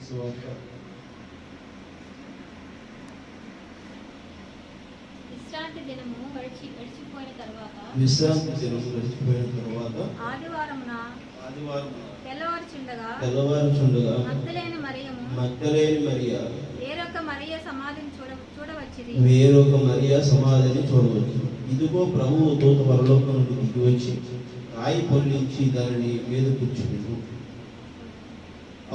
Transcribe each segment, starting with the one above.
విశ్రాంతి దినము గడిచిపోయిన తర్వాత ఆదివారమున తెల్లవారుచుండగా మగ్దలేని మరియ వేరొక మరియ సమాధిని చూడవచ్చు. ఇదిగో ప్రభువు దూత పరలోకం నుండి దిగి వచ్చి రాయి పొల్లించి దానిని మీద కూర్చుండు.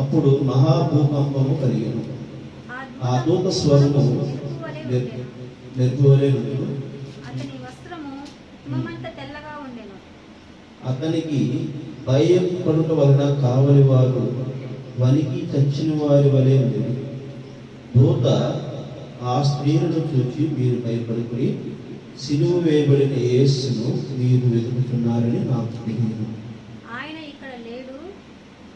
అప్పుడు మహాభూకంపము కలిగెను. ఆ దూత స్వరము నెరుపువలే నుండెను. అతని వస్త్రము హిమమంత తెల్లగా ఉండెను. అతనికి భయపడుట వలన కావలి వారు వనికి చచ్చిన వారి వలె ఉండేది. దూత ఆ స్త్రీలను చూచి, మీరు భయపడుకుని సిలువ వేయబడిన యేసును మీరు వెతుకుతున్నారని నాకు తెలియదు. ఆయన ఇక్కడ లేడు,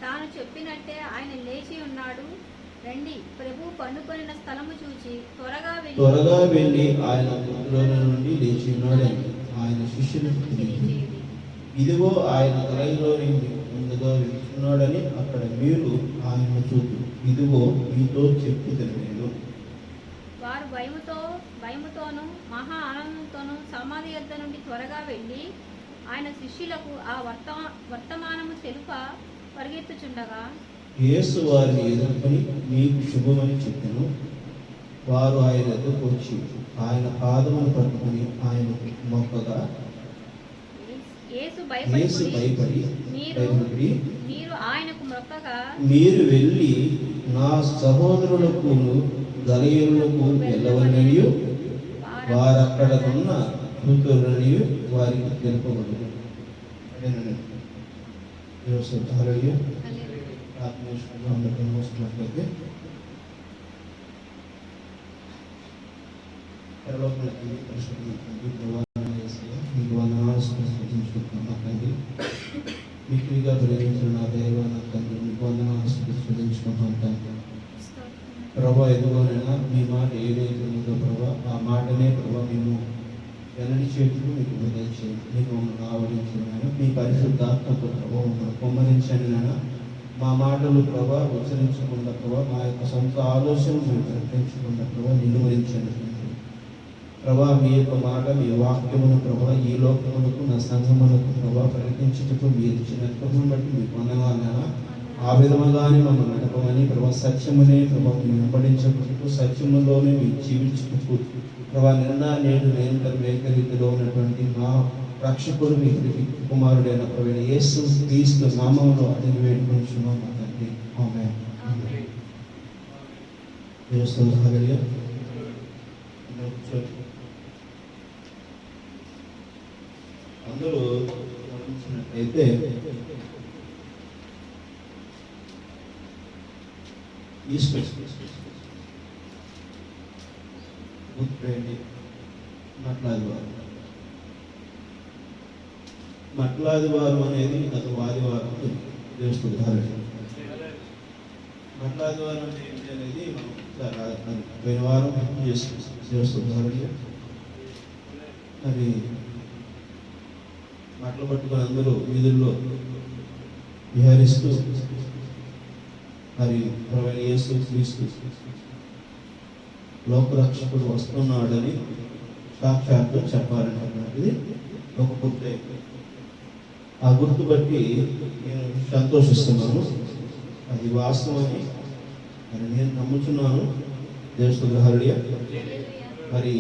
తాను చెప్పినట్టే ఆయన లేచి ఉన్నాడు. రండి, ప్రభు పండుకొనిన స్థలము చూచి త్వరగా వెళ్ళి ఆయన నుండి లేచి ఉన్నాడని ఆయన శిష్యులకు తెలియజేయండి. ఇదిగో ఆయన తలలోని ముందుగా వెళ్తున్నాడని అక్కడ మీరు ఆయన చూపు. ఇదిగో మీతో చెప్పుతున్నాను. వారు భయముతోనూ మహా ఆనందంతోనూ సమాధి యొద్ద నుండి త్వరగా వెళ్ళి ఆయన శిష్యులకు ఆ వర్తమానము తెలుప పరిగెత్తుచుండగా యేసు వారిని ఎదుర్కొని మీకు శుభమని చెప్పెను. వారు ఆయన ఎదుర్కొచ్చి వచ్చి ఆయన పాదమును పట్టుకుని ఆయన మొక్కగా యేసు భయపడి మీరు ఆయనకు మొక్కగా మీరు వెళ్ళి నా సహోదరులకు గలయులకు వెళ్ళవలనియు వారక్కడకున్న కూతురుని వారికి తెలుపబడదు. మోస్తున్నట్లయితే మీకుగా ప్రేమించిన నా దైవాన్ని తండ్రి మీకు వందనాలు స్తుతించుకుంటాను. ప్రభా, ఎదుగోనైనా మీ మాట ఏదైతే ఉందో ప్రభా, ఆ మాటనే ప్రభా మేము వెనని చేతులు మీకు వదిలించండి. మీకు మమ్మల్ని ఆవరించిన మీ పరిశుద్ధాత్మకు ప్రభావ మమ్మల్ని కుమ్మరించండి. నాన్న, మా మాటలు ప్రభా ఉచ్చరించకుండా ప్రభా, మా యొక్క సొంత ఆలోచనలు మేము ప్రకటించకుండా ప్రభా నిలువరించండి. ప్రభా, మీ యొక్క మాట, మీ వాక్యమును ప్రభా ఈ లోకములకు నా సంఘములకు ప్రభా ప్రకటించుటకు మీరు ఇచ్చిన కృపను బట్టి మీకు వందనాలు. ఆ విధముగానే మమ్మల్ని నడపమని ప్రభా, సత్యమునే ప్రభా మేము వెంబడించకు, సత్యములోనే మేము జీవించుటకు ప్రభా నేడు నిరంతరం ఏకరీతిలో ఉన్నటువంటి మా రక్షకుడు మీ కుమారుడైన ప్రవీణ యేసు క్రీస్తు నామములో అడిగి వేడుకొంచున్నాం మా తండ్రి. ఆమేన్. అందరూ గమనించినట్లయితే మట్లాదివారం అనేది గత ఆదివారం దేవుడు మట్లాదివారం ఏంటి అనేది మనం పోయిన వారం చేస్తుంది. మరి మట్లు పట్టుకొని అందరూ వీధుల్లో విహరిస్తూ మరి ప్రవీణ యేసు క్రీస్తు లోకరక్షకుడు వస్తున్నాడని సాక్షాత్తు చెప్పాలనేటువంటిది ఒక గుర్తు. ఆ గుర్తు బట్టి నేను సంతోషిస్తున్నాను. అది వాస్తవని మరి నేను నమ్ముతున్నాను. దేవుడు హల్లెలూయా. మరి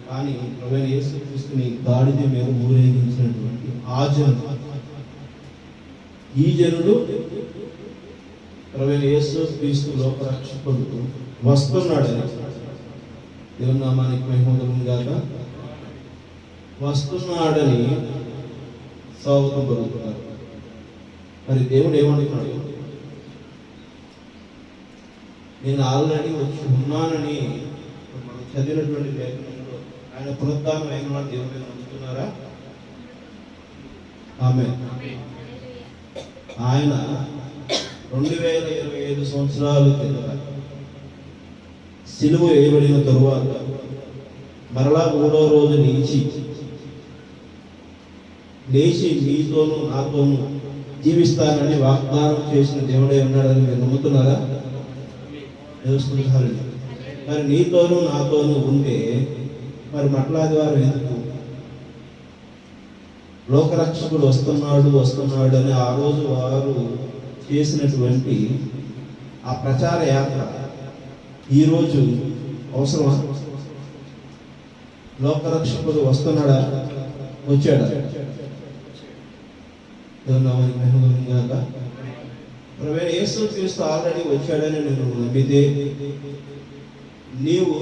కానీ ప్రవీణ యేసు క్రీస్తుని గాడిద మీద ఊరేగించినటువంటి ఈ జనుడు ప్రవీణ యేసు క్రీస్తు లోకరక్షకుడు వస్తున్నాడని, దేవుని నామానికి మహిమ కలుగును గాక, వస్తున్నాడని స్వాగతం పలుకుతున్నారు. మరి దేవుడు ఏమంటున్నాడు? నేను ఆల్రెడీ వచ్చి ఉన్నానని మనం చదివినటువంటి లేఖనంలో ఆయన పునరుద్ధానం అయిన వాడు దేవుని మీద నమ్ముతున్నారా? ఆమేన్. ఆయన 2025 సంవత్సరాల కిందట సిలువ వేయబడిన తరువాత మరలా 3వ రోజు లేచి మీతోనూ నాతోనూ జీవిస్తానని వాగ్దానం చేసిన దేవుడే ఉన్నాడని మీరు నమ్ముతున్నారా? తెలుసుకుంటారు. మరి నీతోనూ నాతోనూ ఉంటే మరి మట్లాది వారు ఎందుకు? లోకరక్షకుడు వస్తున్నాడు అని ఆ రోజు వారు చేసినటువంటి ఆ ప్రచార యాత్ర ఈరోజు అవసరమా? లోకరక్షకుడు వస్తున్నాడా? వచ్చాడా? ప్రభువైన యేసుక్రీస్తు ఆల్రెడీ వచ్చాడని నేను నమ్మితే నీవు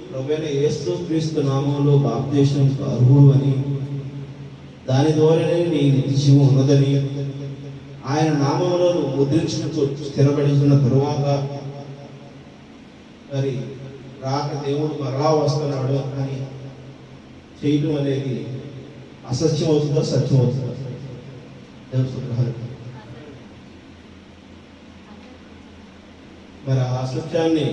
ప్రభువైన యేసుక్రీస్తు నామంలో బాప్తిసం అర్హుడు అని, దాని ద్వారానే నీ నిత్యం ఉన్నదని, ఆయన నామంలో నువ్వు ముద్రించుకు స్థిరపడిస్తున్న తరువాత మరి రాక దేవుడు మరలా వస్తున్నాడు అని చేయటం అనేది అసత్యం అవుతుందా సత్యం అవుతుందా? తెలుసుకుంటారు. మరి ఆ అసత్యాన్ని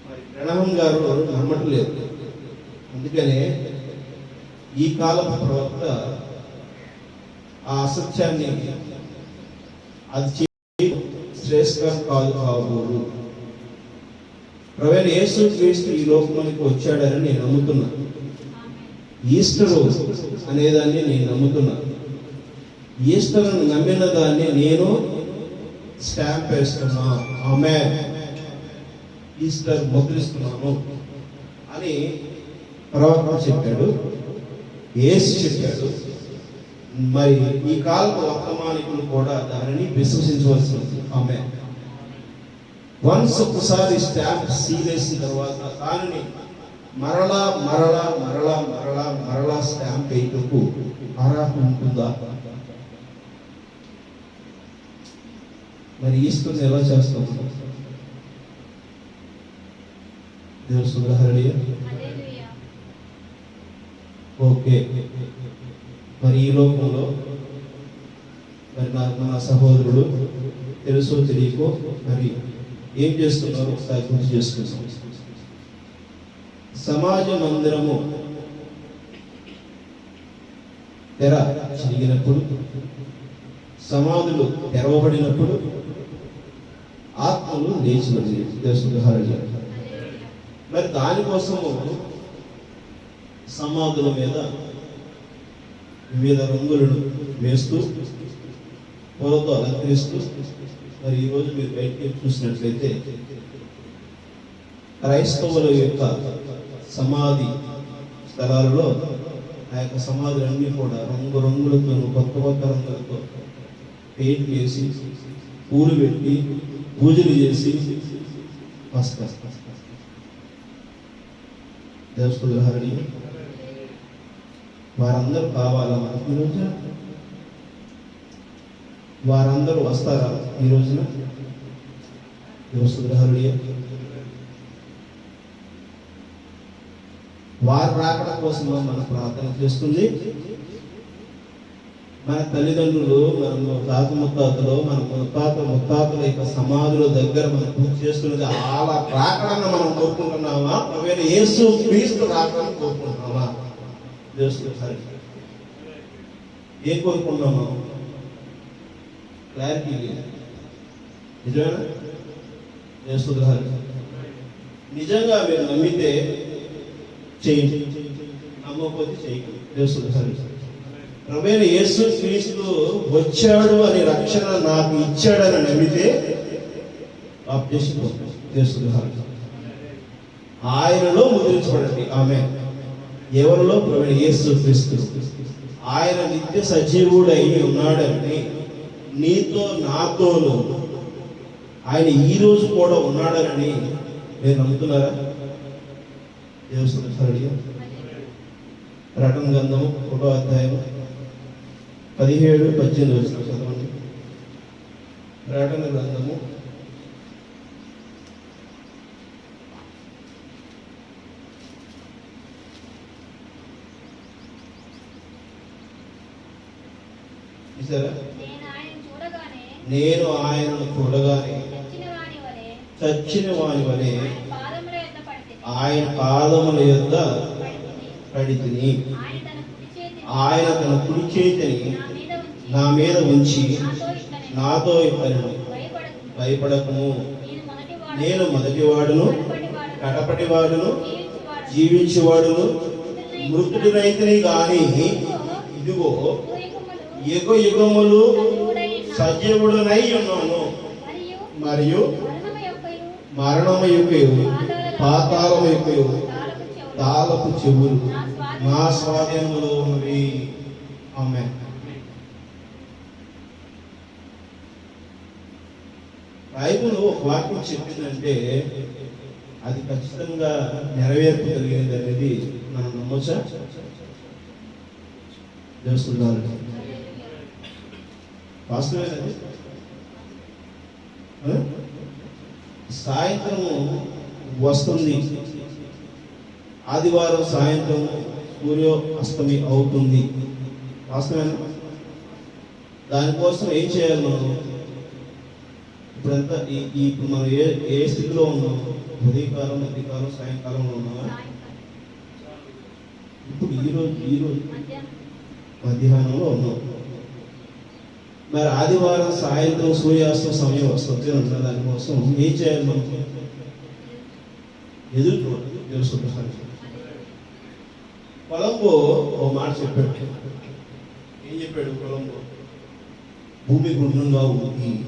మరి ప్రణవం గారు నమ్మట్లేదు. అందుకనే ఈ కాలపు ప్రవక్త ఆ అసత్యాన్ని అది శ్రేష్టం కాబోదు. ప్రభువైన యేసుక్రీస్తు ఈ లోకానికి వచ్చాడని నేను నమ్ముతున్నా. ఈస్టర్ అనేదాన్ని నేను నమ్ముతున్నా. ఈస్టర్ను నమ్మిన దాన్ని నేను స్టాంప్ వేస్తున్నా, ఆమేన్, ఈస్టర్ ముద్రిస్తున్నాను అని ప్రవక్త చెప్పాడు, యేసు చెప్పాడు. మరి ఈ కాలపు వర్తమానికులు కూడా దానిని విశ్వసించవలసి ఉంది. ఆమేన్. వన్స్ ఒకసారి స్టాంప్ సీల్ వేసిన తర్వాత దానిని మరలా మరలా మరలా మరలా మరలా స్టాంప్ వేయటకు అర్హత ఉంటుందా? మరి ఈస్టర్ని ఎలా చేస్తాం? దేవుని సుధారణీయ. ఓకే, మరి ఈ లోకంలో మరి మన సహోదరుడు తెలుసో తెలియకో మరి ఏం చేస్తున్నారో ఒకసారి గుర్తు చేసుకుంటాం. సమాజ మందిరము తెర చిరిగినప్పుడు, సమాధులు తెరవబడినప్పుడు ఆత్మలు లేచినది. మరి దానికోసము సమాధుల మీద వివిధ రంగులను వేస్తూ పూలతో అలంకరిస్తూ, మరి ఈరోజు మీరు బయటికి చూసినట్లయితే క్రైస్తవుల యొక్క సమాధి స్థలాలలో ఆ యొక్క సమాధులన్నీ కూడా రంగులతో కొత్త రంగులతో పెయింట్ వేసి పూలు పెట్టి పూజలు చేసి దేవస్థులహరణి వారందరూ కావాలా మనకి ఈ రోజున? వారందరూ వస్తారా ఈ రోజున? దేవస్థులహరణి వారు రాకడ కోసం మనం ప్రార్థన చేస్తుంది. మన తల్లిదండ్రులు, మన తాత ముత్తాతలు, మన ముత్తాతల యొక్క సమాధుల దగ్గర మనం పూజ చేస్తున్నది అలా రాకడాన్ని మనం కోరుకుంటున్నామా? ఒకవేళ యేసు క్రీస్తు రాకడాన్ని కోరుకుంటున్నామా? ఏం కోరుకుంటున్నామా? క్లారిటీ లేదు. నిజమేనా? నిజంగా మీరు నమ్మితే చేయండి, నమ్మకపోతే చేయకండి. ప్రభువైన యేసు క్రీస్తు వచ్చాడు అని రక్షణ నాకు ఇచ్చాడని నమ్మితే బాప్తిసం పొందండి. ఆయనలో ముద్రించబడండి. ఆమేన్. ఎవరిలో? ప్రభువైన యేసు క్రీస్తు. ఆయన నిత్య సజీవుడై ఉన్నాడని నీతో నాతోను ఆయన ఈ రోజు కూడా ఉన్నాడని మీరు నమ్ముతున్నారా? ప్రకటన గ్రంథము 1వ అధ్యాయం 17-18 చదవండి. ప్రకటన గ్రంథము 17. నేను ఆయనను చూడగానే చచ్చిన వాని వలె ఆయన పాదముల యొద్ద పడితిని. ఆయన తన కుడి చేతిని నా మీద ఉంచి నాతో ఇతను భయపడకము, నేను మొదటివాడును కడపటివాడును జీవించువాడును మృతుడినైతిని గాని ఇదిగో యుగ యుగములు సజీవుడనై ఉన్నాను. మరియు మరణము యొక్కయు పాతాళము యొక్కయు తాళపు చెవులు నా స్వాధీనములో ఉన్నవి. ఆమేన్. బైబిల్ ఒక వాక్యం చెప్పిందంటే అది ఖచ్చితంగా నెరవేర్పు కలిగింది అనేది మనం నమ్మొచ్చా? తెలుస్తున్నారు వాస్తవేనండి. సాయంత్రము వస్తుంది, ఆదివారం సాయంత్రం సూర్యాస్తమి అవుతుంది. వాస్తవేనా? దానికోసం ఏం చేయాలి మనం? ఇప్పుడంతా ఇప్పుడు మనం ఏ స్థితిలో ఉన్నాం? ఉదయకాలం, మధ్యకాలం, సాయంకాలంలో ఉన్నామా? ఇప్పుడు ఈరోజు మధ్యాహ్నంలో ఉన్నాం. మరి ఆదివారం సాయంత్రం సూర్యాస్తం సమయం వస్తుంది అంటున్న దానికోసం ఏం చేయాలి మనం? ఎదురు చూడాలి. తెలుసు. కొలంబో ఓ మాట చెప్పాడు. ఏం చెప్పాడు కొలంబో? భూమి గుండ్రంగా ఉంది.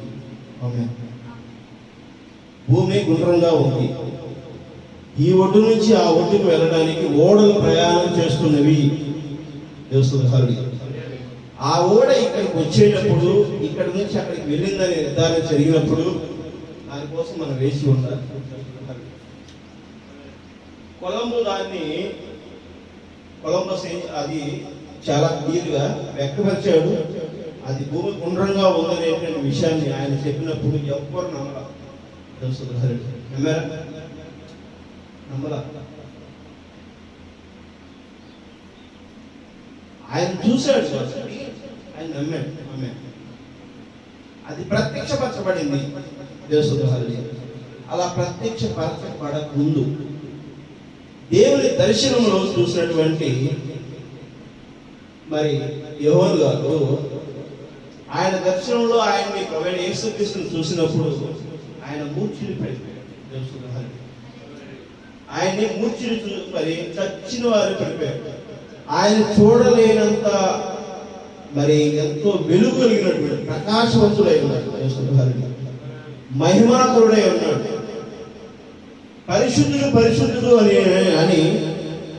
భూమి గుండ్రంగా ఉంది. ఈ ఒడ్డు నుంచి ఆ ఒడ్డుకు వెళ్ళడానికి ఓడలు ప్రయాణం చేస్తున్నవి. తెలుస్తుంది. ఆ ఓడ ఇక్కడికి వచ్చేటప్పుడు, ఇక్కడి నుంచి అక్కడికి వెళ్ళిందని నిర్ధారణ జరిగినప్పుడు దానికోసం మనం వేసి ఉండాలి. కొలంబస్ అది చాలా క్లియర్గా వ్యక్తపరిచాడు. అది భూమి గుండ్రంగా ఉందనేటువంటి విషయాన్ని ఆయన చెప్పినప్పుడు ఎవ్వరు నమ్మలా. తెలుస్తుంది. నమ్మలా. ఆయన చూశాడు, ఆయన నమ్మాడు. అది ప్రత్యక్షపరచబడింది. తెలుస్తుంది. అలా ప్రత్యక్షపరచబడక ముందు దేవుని దర్శనంలో చూసినటువంటి మరి యోహాను గారు ఆయన దర్శనంలో ఆయన్ని ప్రవీణ యేసుక్రీస్తుని చూసినప్పుడు ఆయన మూర్ఛిని పడిపోయాడు. తెలుస్తుంది. ఆయన్ని మూర్ఛిని మరి చచ్చిన వారు పడిపోయాడు. ఆయన చూడలేనంత మరి ఎంతో వెలుగు కలిగినటువంటి ప్రకాశవంతుడై ఉన్నాడు. తెలుస్తుంది. మహిమాకురుడై ఉన్నాడు. పరిశుద్ధుడు అని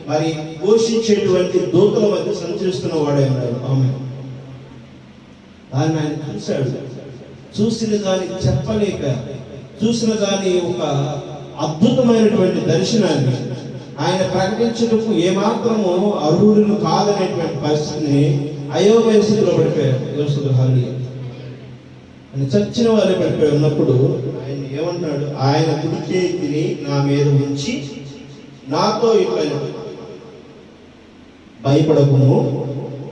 మరి ఘోషించేటువంటి దూతల మధ్య సంచరిస్తున్న వాడే ఉన్నాడు. ఆమె దాన్ని ఆయన చూశాడు. చూసిన దాన్ని చెప్పలేక, చూసిన దాని ఒక అద్భుతమైనటువంటి దర్శనాన్ని ఆయన ప్రకటించటకు ఏమాత్రము అర్హులను కాదనేటువంటి పరిస్థితిని అయోమయ స్థితిలో పడిపోయారు. అని చచ్చిన వారు పడిపోయి ఉన్నప్పుడు ఆయన ఏమంటున్నాడు? ఆయన కుడి చేతిని నా మీద ఉంచి నాతో ఇట్లా, భయపడకుము,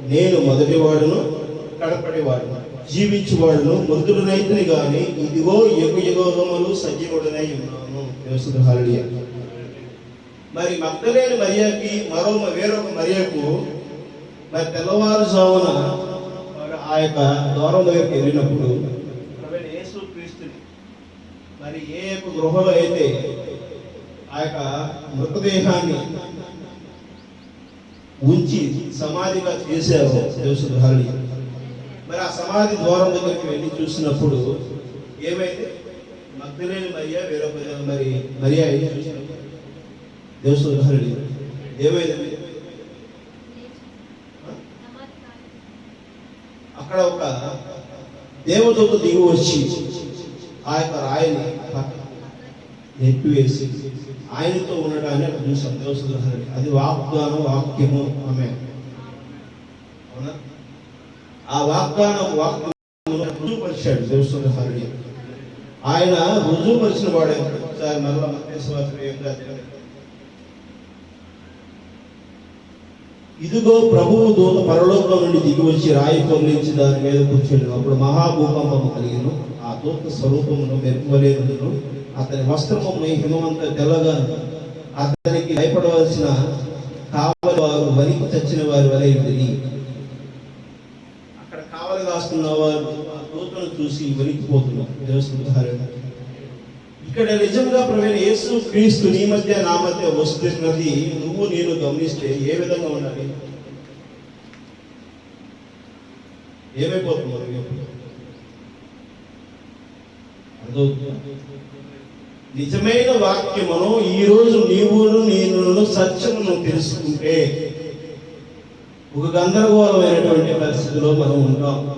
నేను మొదటివాడును కడపటివాడును జీవించువాడును మృతుడునైతిని గాని ఇదిగో యుగ యుగములు సజీవుడనై ఉన్నాను. హల్లెలూయా. మరి మగ్దలేని మరియకి వేరొక మరియకు మరి తెల్లవారుజామున ఆ యొక్క ద్వారం దగ్గరికి వెళ్ళినప్పుడు యేసుక్రీస్తుని మరి ఏ యొక్క గృహలో అయితే ఆ యొక్క మృతదేహాన్ని ఉంచి సమాధిగా చేశారో తెలుసు. హల్లెలూయా. మరి ఆ సమాధి ద్వారం దగ్గరికి వెళ్ళి చూసినప్పుడు ఏమైంది? మగ్దలేని మరియ వేరొక మరి మరియా చూసినప్పుడు తెలుసు. హల్లెలూయా. ఏమైంది? అక్కడ ఒక దేవదూత దిగి వచ్చి ఆ యొక్క రాయిని నెట్టు వేసి ఆయనతో ఉండటాన్ని అక్కడ చూసాం. తెలుస్తుంది. అది వాగ్దానం, వాక్యము. ఆమె అవునా? ఆ వాగ్దానం రుజువుపరిచాడు. తెలుస్తుంది. హల్లెలూయా. ఆయన రుజువుపరిచిన వాడే. ఒకసారి మరలా మత్తయి సువార్త ఇదిగో ప్రభువు దూత పరలోకం నుండి దిగి వచ్చి రాయి పొర్లించి దాని మీద కూర్చొని అప్పుడు మహాభూకంపము కలిగిను. ఆ దూత స్వరూపమును మెరుగువలేదును, అతని వస్త్రము హిమవంత తెల్లగా, అతనికి భయపడవలసిన కావలి వారు వనికి చచ్చిన వారి వలె ఉంది. అక్కడ కావలి కాస్తున్న వారు ఆ దూతను చూసి వణికిపోతున్నారు. తెలుస్తుంది. ఇక్కడ నిజంగా ప్రభువైన యేసు క్రీస్తు నీ మధ్య నా మధ్య వస్తున్నది నువ్వు నేను గమనిస్తే ఏ విధంగా ఉండాలి? ఏమైపోతున్నారు? నిజమైన వాక్యమును ఈరోజు నీవు నేను సత్యమును తెలుసుకుంటే ఒక గందరగోళమైనటువంటి పరిస్థితిలో మనం ఉంటాం.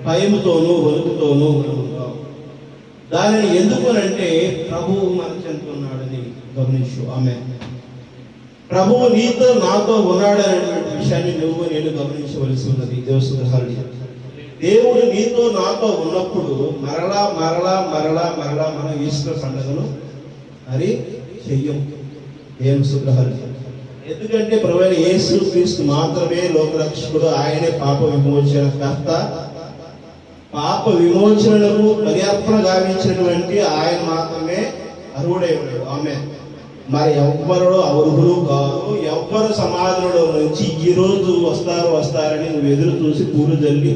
భయముతోనూ వణుకుతోనూ మనం ఉంటాం. దానిని ఎందుకనంటే ప్రభువు మన చెంత ఉన్నాడని గమనించు. ఆమె ప్రభువు నీతో నాతో ఉన్నాడనేటువంటి విషయాన్ని నువ్వు నేను గమనించవలసి ఉన్నది. దేవుడు నీతో నాతో ఉన్నప్పుడు మరలా మరలా మరలా మరలా మనం ఈస్టర్ పండుగను మరి చెయ్యం. ఎందుకంటే ప్రభువైన యేసు క్రీస్తు మాత్రమే లోకరక్షకుడు. ఆయనే పాప విమోచన కర్త. పాప విమోచనకు బలిఅర్పణ గావించినటువంటి ఆయన మాత్రమే అర్హుడై ఉన్నాడు. ఆమె మరి ఎవ్వరు అర్హులు కాదు. ఎవ్వరు సమాజంలో నుంచి ఈ రోజు వస్తారని నువ్వు ఎదురు చూసి పూలు జల్లి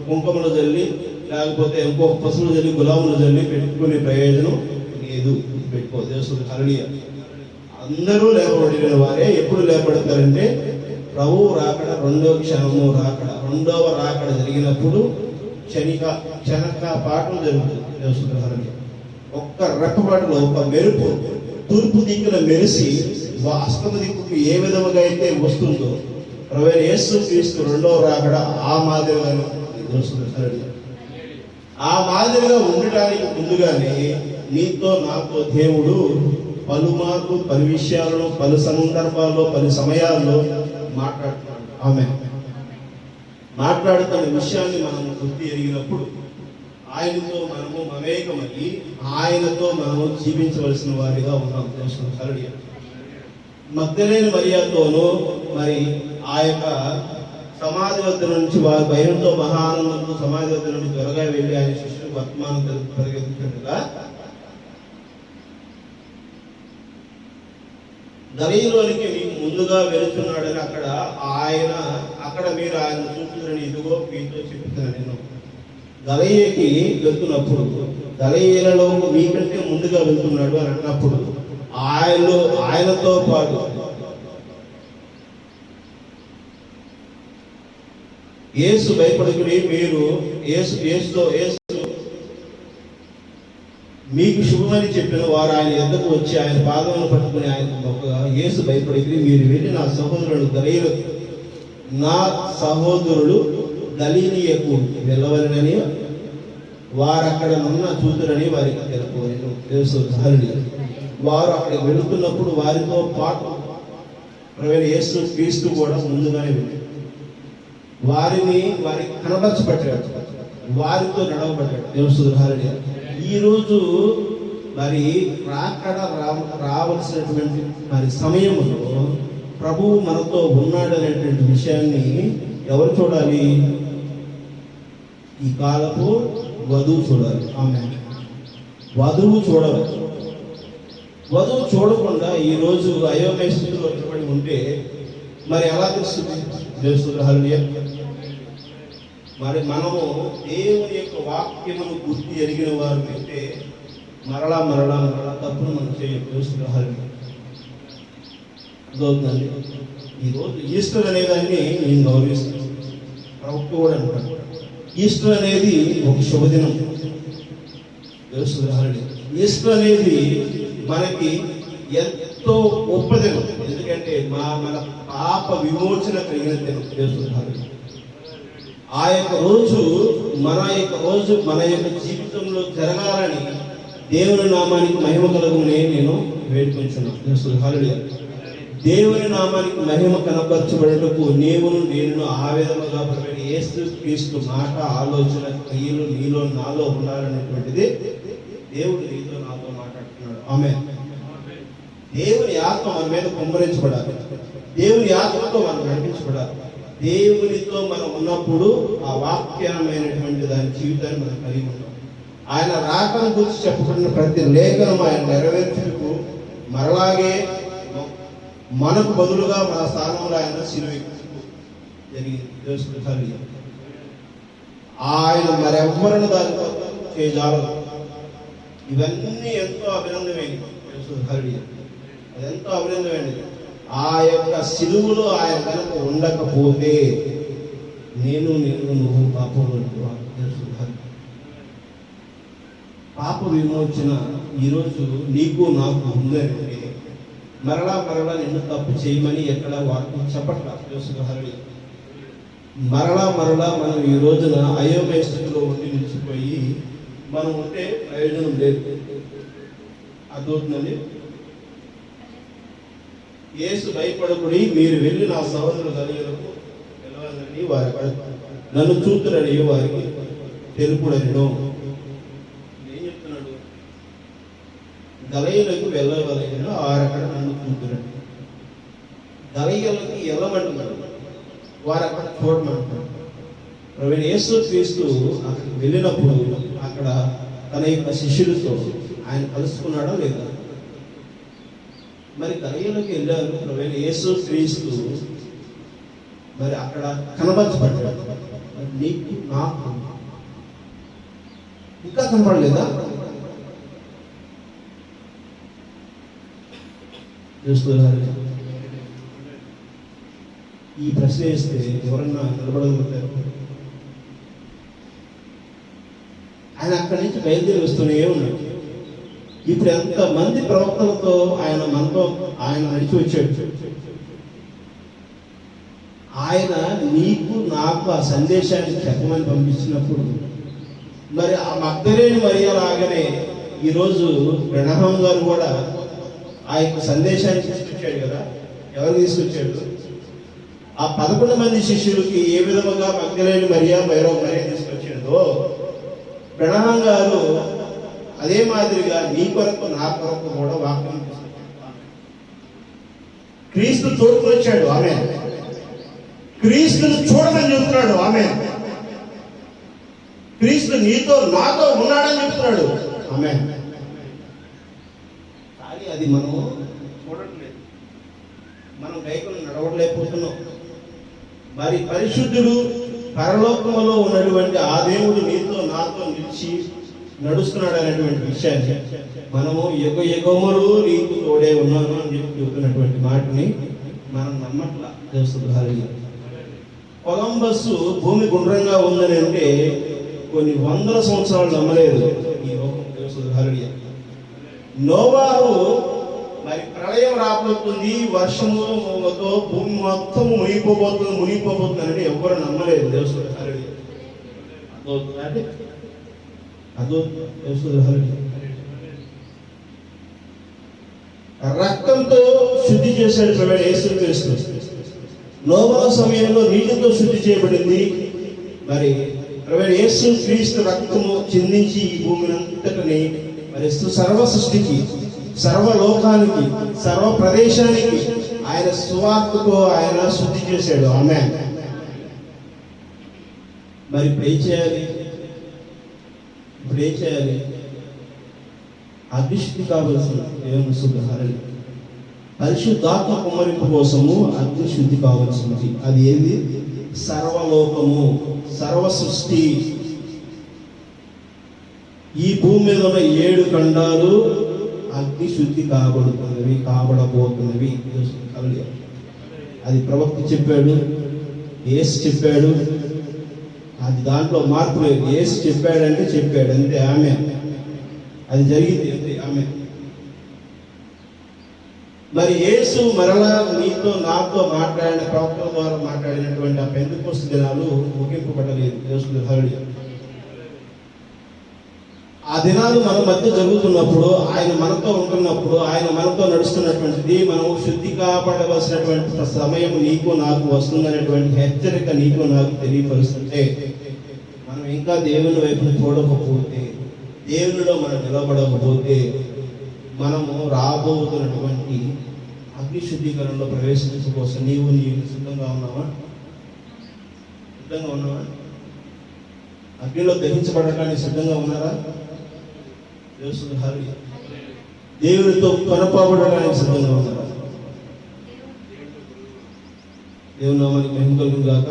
కుంకుమలు జల్లి లేకపోతే ఇంకొక పసులు జల్లి గులాములు జల్లి పెట్టుకునే ప్రయోజనం లేదు. పెట్టుకో. దేవుడు హల్లెలూయా. అందరూ లేపబడిన వారే ఎప్పుడు లేపడతారంటే ప్రభువు రాకడ రెండవ రాకడ జరిగినప్పుడు క్షణక పాఠం జరుగుతుంది. దేవుడు హల్లెలూయా. ఒక్క రెప్పపాటులో ఒక మెరుపు తూర్పు దిక్కున మెరిసి అస్తమ దిక్కుకు ఏ విధముగా అయితే వస్తుందో ప్రభువైన యేసు క్రీస్తు రెండవ రాకడ ఆ మాదిరిగా ఉండటానికి ముందుగానే నీతో నాతో దేవుడు పలుమార్లు పలు విషయాలలో పలు సందర్భాల్లో పలు సమయాల్లో మాట్లాడుతున్నాడు. ఆమె మాట్లాడుతున్న విషయాన్ని మనం గుర్తు ఎరిగినప్పుడు ఆయనతో మనము మమేకమై ఆయనతో మనము జీవించవలసిన వారిగా ఉన్నాం. హల్లెలూయా. మగ్దలేని మరియతోనూ మరి ఆ యొక్క సమాధి వద్ద నుంచి వారి భయంతో మహానందంతో సమాధి వద్ద నుండి త్వరగా వెళ్ళి ఆయన శిష్యులకు వర్తమానం పరిగెత్తుతుండగా గలీలోనికి మీకు ముందుగా వెళుతున్నాడని అక్కడ మీరు ఆయన చూపుతున్న ఇదిగో మీతో చెప్తున్నాను. నేను గలీలకి వెళ్తున్నప్పుడు గలీలలో మీకంటే ముందుగా వెళ్తున్నాడు అని అన్నప్పుడు ఆయనతో పాటు యేసు భయపడుకుని మీరు యేసు మీకు శుభమని చెప్పిన వారు ఆయన ఎద్దకు వచ్చి ఆయన పాదములను పట్టుకుని ఆయన మొక్కగా యేసు భయపడుకుని మీరు వెళ్ళి నా సహోదరుడు గలీలియకు వెళ్ళవలనని వారు అక్కడ ఉన్న చూతురని వారికి తెలుసు. వారు అక్కడ వెళుతున్నప్పుడు వారితో పాటు ప్రభువైన యేసు క్రీస్తు కూడా ముందుగానే వెళ్ళాడు. వారికి కనబరచబడ్డాడు, వారితో నడవబడ్డాడు. దేవుని ఈరోజు మరి రాకడ రావాల్సినటువంటి మరి సమయంలో ప్రభువు మనతో ఉన్నాడనేటువంటి విషయాన్ని ఎవరు చూడాలి? ఈ కాలపు వధువు చూడాలి. ఆమె వధువు చూడాలి. వధువు చూడకుండా ఈరోజు అయోమయ స్థితిలో నిలబడి ఉంటే మరి ఎలా తెలుస్తుంది? హల్లెలూయా. మరి మనము దేవుని యొక్క వాక్యమును గుర్తు ఎరిగిన వారు అయితే మరలా మరలా మరలా తప్పును మనం చేయవచ్చు. హల్లెలూయా. అదవుతుందండి. ఈరోజు ఈస్టర్ అనేదాన్ని నేను గౌరవిస్తాను. ప్రవక్త కూడా అంటాను ఈస్టర్ అనేది ఒక శుభదినం. ఈస్టర్ అనేది మనకి ఎంతో గొప్ప దినం. ఎందుకంటే మన పాప విమోచన కలిగిన దినం. ఆ యొక్క రోజు మన యొక్క జీవితంలో జరగాలని దేవుని నామానికి మహిమ కలుగునే నేను వేడుకొంచున్నాను. హల్లెలూయా. దేవుని నామానికి మహిమ కనపరచబడటకు నేను ఆ విధముగా యేసు క్రీస్తు మాట ఆలోచన క్రియలు నీలో నాలో ఉండాలనేటువంటిది దేవుడు నీతో నాతో మాట్లాడుతున్నాడు. ఆమేన్. దేవుని ఆత్మ మన మీద కుమ్మరించబడాలి. దేవుని ఆత్మతో మనం నడిపించబడాలి. దేవునితో మనం ఉన్నప్పుడు ఆ వాక్యమైనటువంటి దాని జీవితాన్ని మనం కలిగి ఉంటాం. ఆయన రాకను గురించి చెప్పబడిన ప్రతి లేఖనం ఆయన నెరవేర్చుటకు మరలాగే మనకు బదులుగా మన స్థానంలో ఆయన శిలువ జరిగింది. ఆయన మరెవ్వరను దాని చేయజాలరు. ఇవన్నీ ఎంతో అభినందమైనవి. అదెంతో అభినందమైనది. ఆ యొక్క సిలువలో ఆయన కనుక ఉండకపోతే నేను నువ్వు పాపంలో పాప విమోచన ఈరోజు నీకు నాకు ఉందంటే మరలా నిన్ను తప్పు చేయమని ఎక్కడ వాక్యం చెప్పట్లేదు. మరలా మనం ఈ రోజున అయోమయ స్థితిలో ఉండి నిలిచిపోయి మనం ఉంటే ప్రయోజనం లేదు. అదవుతుందండి. యేసు భయపడకుడి, మీరు వెళ్ళి నా సహోదరులు గలియులకు వెళ్ళాలని వారి నన్ను చూతురని వారికి తెలుపుడనిను. ఏం చెప్తున్నాడు? గలయులకు వెళ్ళవలన వారక్కడ నన్ను చూతురని. గలయులకి వెళ్ళమంటున్నాడు, వారు అక్కడ చూడమంటున్నాడు. ప్రవీణ్ యేసు క్రీస్తు అక్కడికి వెళ్ళినప్పుడు అక్కడ తన యొక్క శిష్యులతో ఆయన కలుసుకున్నాడా లేదా? మరి గలయులకు వెళ్ళారు ప్రవీణ్ యేసు క్రీస్తు, మరి అక్కడ కనబరచబడ్డాడు. నీకు నాకు ఇంకా కనపడలేదా? ఈ ప్రశ్న వేస్తే ఎవరన్నా నిలబడగలుగుతారు? ఆయన అక్కడి నుంచి బయలుదేరి వస్తూనే ఉన్నాడు. ఇప్పుడు ఎంతమంది ప్రవక్తలతో ఆయన నడిచి వచ్చాడు. ఆయన నీకు నాకు ఆ సందేశాన్ని చెప్పమని పంపించినప్పుడు మరి ఆ మగ్దలేని మరియ లాగానే ఈరోజు బ్రహ్మం గారు కూడా ఆ యొక్క సందేశాన్ని తీసుకొచ్చాడు కదా. ఎవరు తీసుకొచ్చాడు? ఆ 11 మంది శిష్యులకి ఏ విధముగా మగ్దలేని మరియ భైరవ మరియ తీసుకొచ్చాడో బ్రహ్మం గారు అదే మాదిరిగా నీ కొరకు నా కొరకు కూడా వాక్యం తీసుకొచ్చాడు. క్రీస్తు తోడుకు వచ్చాడు. ఆమె క్రీస్తును చూడమని చెప్తున్నాడు. ఆమె క్రీస్తు నీతో నాతో ఉన్నాడని చెప్తున్నాడు. ఆమె కానీ అది మనం చూడట్లేదు, మనం గైకులు నడవలేకపోతున్నాం. మరి పరిశుద్ధుడు పరలోకములో ఉన్నటువంటి ఆ దేవుడు నీతో నాతో నిలిచి నడుస్తున్నాడు అనేటువంటి విషయాన్ని మనము యుగములు నీకు తోడే ఉన్నాను అని చెప్పి చెబుతున్నటువంటి మాటని మనం నమ్మట్లా. దేవస్థ కొలంబస్ భూమి గుండ్రంగా ఉందని అంటే కొన్ని 100 సంవత్సరాలు నమ్మలేదు ఈ లోకం. నోవాహు మరి ప్రళయం రాబోతుంది, వర్షముతో భూమి మొత్తం మునిగిపోబోతుంది అంటే ఎవరు నమ్మలేదు. రక్తంతో శుద్ధి చేశాడు ప్రవీణ యేసుక్రీస్తు. నోవహు సమయంలో నీటితో శుద్ధి చేయబడింది. మరి ప్రవీణ యేసుక్రీస్తు రక్తము చిందించి ఈ భూమిని అంతటిని మరి సర్వ సృష్టికి, సర్వలోకానికి, సర్వ ప్రదేశానికి ఆయన సువార్తతో ఆయన శుద్ధి చేశాడు. ఆమె మరి ఇప్పుడు ఏం చేయాలి? అగ్నిశుద్ధి కావలసిన దేవుని శుద్ధహారని పరిశుద్ధాత్మ కుమ్మరింపు కోసము అగ్నిశుద్ధి కావలసినది. అది ఏది? సర్వలోకము, సర్వ సృష్టి. ఈ భూమి మీద ఉన్న 7 ఖండాలు అగ్నిశుద్ధి కాబడబోతున్నవి. అది ప్రవక్త చెప్పాడు, యేసు చెప్పాడు. అది దాంట్లో మార్పు లేదు. యేసు చెప్పాడంటే చెప్పాడు అంతే. ఆమె అది జరిగింది అంతే. ఆమె మరి యేసు మరలా నీతో నాతో మాట్లాడిన ప్రవక్తల ద్వారా మాట్లాడినటువంటి ఆ పెంతెకోస్తు దినాలు ముగింపబడలేదు. ఆ దినాలు మన మధ్య జరుగుతున్నప్పుడు, ఆయన మనతో ఉంటున్నప్పుడు, ఆయన మనతో నడుస్తున్నటువంటిది, మనం శుద్ధి కాపాడవలసినటువంటి సమయం నీకు నాకు వస్తుందనేటువంటి హెచ్చరిక నీకు నాకు తెలియపరుస్తుంటే, మనం ఇంకా దేవుని వైపు చూడకపోతే, దేవునిలో మనం నిలబడకపోతే, మనము రాబోతున్నటువంటి అగ్ని శుద్ధీకరణలో ప్రవేశించడం కోసం నీవు సిద్ధంగా ఉన్నావా? అగ్నిలో దహించబడటానికి సిద్ధంగా ఉన్నారా? దేవునితో కొనపబడడానికి సిద్ధంగా ఉన్నారా? దేవుని నామానికి మహిమ కలుగును గాక.